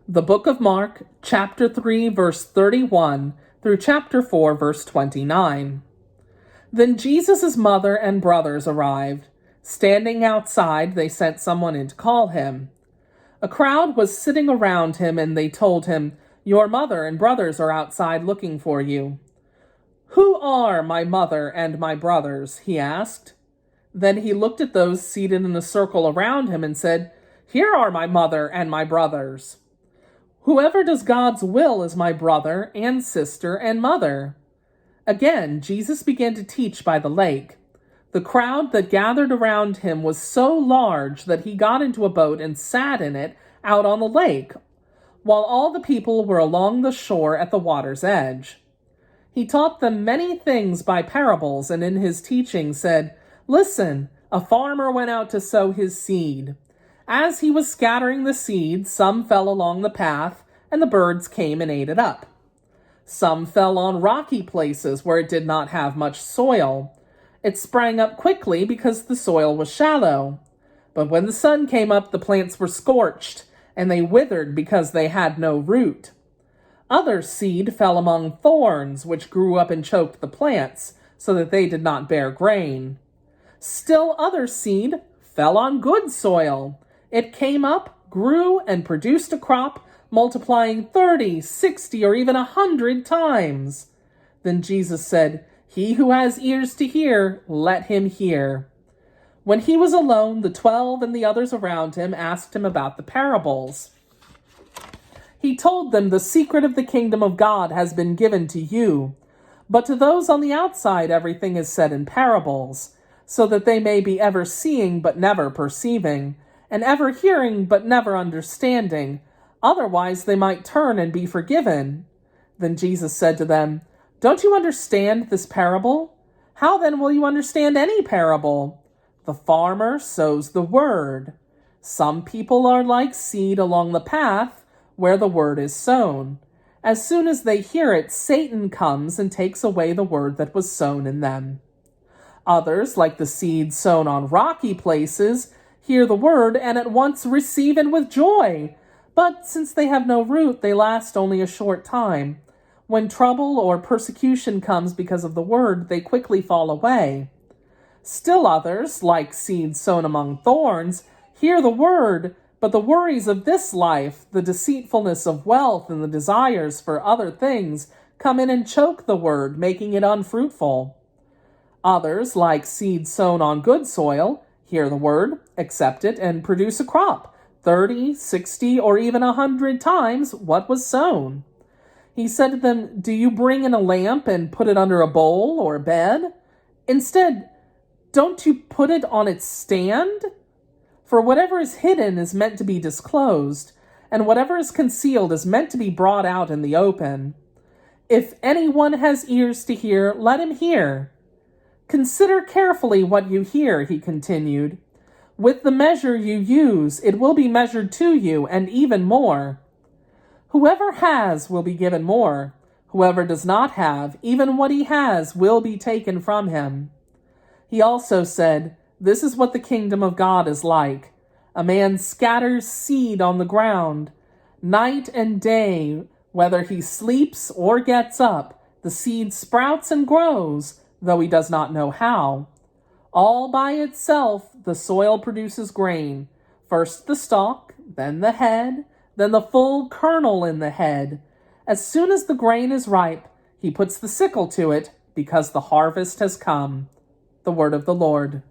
The book of Mark, chapter 3, verse 31 through chapter 4, verse 29. Then Jesus' mother and brothers arrived. Standing outside, they sent someone in to call him. A crowd was sitting around him, and they told him, "Your mother and brothers are outside looking for you." "Who are my mother and my brothers?" he asked. Then he looked at those seated in a circle around him and said, "Here are my mother and my brothers. Whoever does God's will is my brother and sister and mother." Again, Jesus began to teach by the lake. The crowd that gathered around him was so large that he got into a boat and sat in it out on the lake, while all the people were along the shore at the water's edge. He taught them many things by parables, and in his teaching said, "Listen, a farmer went out to sow his seed. As he was scattering the seed, some fell along the path, and the birds came and ate it up. Some fell on rocky places where it did not have much soil. It sprang up quickly because the soil was shallow. But when the sun came up, the plants were scorched, and they withered because they had no root. Other seed fell among thorns, which grew up and choked the plants, so that they did not bear grain. Still other seed fell on good soil. It came up, grew, and produced a crop, multiplying 30, 60, or even 100 times. Then Jesus said, "He who has ears to hear, let him hear." When he was alone, the 12 and the others around him asked him about the parables. He told them, "The secret of the kingdom of God has been given to you, but to those on the outside everything is said in parables, so that they may be ever seeing but never perceiving, and ever hearing but never understanding. Otherwise they might turn and be forgiven." Then Jesus said to them, "Don't you understand this parable? How then will you understand any parable? The farmer sows the word. Some people are like seed along the path where the word is sown. As soon as they hear it, Satan comes and takes away the word that was sown in them. Others, like the seed sown on rocky places, hear the word and at once receive it with joy. But since they have no root, they last only a short time. When trouble or persecution comes because of the word, they quickly fall away. Still others, like seed sown among thorns, hear the word, but the worries of this life, the deceitfulness of wealth, and the desires for other things come in and choke the word, making it unfruitful. Others, like seed sown on good soil, hear the word, accept it, and produce a crop, 30, 60, or even 100 times what was sown." He said to them, "Do you bring in a lamp and put it under a bowl or a bed? Instead, don't you put it on its stand? For whatever is hidden is meant to be disclosed, and whatever is concealed is meant to be brought out in the open. If anyone has ears to hear, let him hear. Consider carefully what you hear," he continued. "With the measure you use, it will be measured to you, and even more. Whoever has will be given more. Whoever does not have, even what he has will be taken from him." He also said, "This is what the kingdom of God is like. A man scatters seed on the ground. Night and day, whether he sleeps or gets up, the seed sprouts and grows, though he does not know how. All by itself, the soil produces grain. First the stalk, then the head, then the full kernel in the head. As soon as the grain is ripe, he puts the sickle to it, because the harvest has come." The word of the Lord.